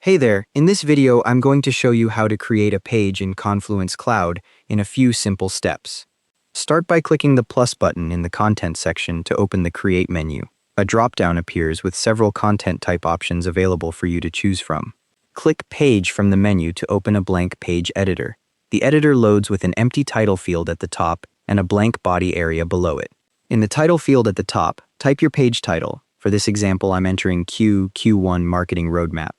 Hey there, in this video I'm going to show you how to create a page in Confluence Cloud in a few simple steps. Start by clicking the plus button in the Content section to open the Create menu. A drop-down appears with several content type options available for you to choose from. Click Page from the menu to open a blank page editor. The editor loads with an empty title field at the top and a blank body area below it. In the title field at the top, type your page title. For this example, I'm entering Q1 Marketing Roadmap.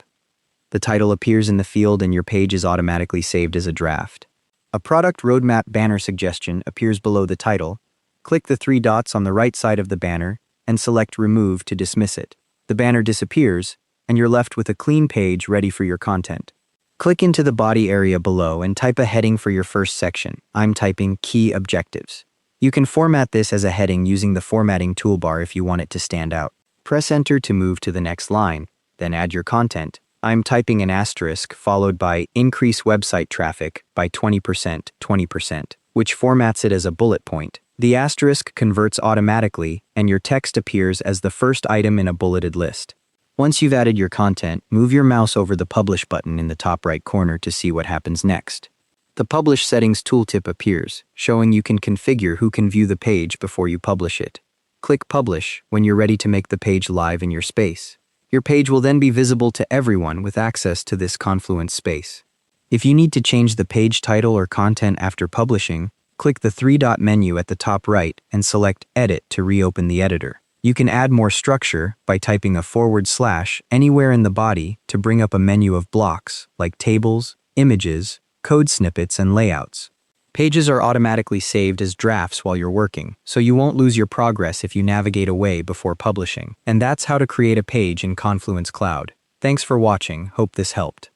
The title appears in the field and your page is automatically saved as a draft. A product roadmap banner suggestion appears below the title. Click the three dots on the right side of the banner and select Remove to dismiss it. The banner disappears and you're left with a clean page ready for your content. Click into the body area below and type a heading for your first section. I'm typing Key Objectives. You can format this as a heading using the formatting toolbar if you want it to stand out. Press Enter to move to the next line, then add your content. I'm typing an asterisk followed by increase website traffic by 20%, which formats it as a bullet point. The asterisk converts automatically and your text appears as the first item in a bulleted list. Once you've added your content, move your mouse over the Publish button in the top right corner to see what happens next. The Publish Settings tooltip appears, showing you can configure who can view the page before you publish it. Click Publish when you're ready to make the page live in your space. Your page will then be visible to everyone with access to this Confluence space. If you need to change the page title or content after publishing, click the three-dot menu at the top right and select Edit to reopen the editor. You can add more structure by typing a / anywhere in the body to bring up a menu of blocks like tables, images, code snippets, and layouts. Pages are automatically saved as drafts while you're working, so you won't lose your progress if you navigate away before publishing. And that's how to create a page in Confluence Cloud. Thanks for watching, hope this helped.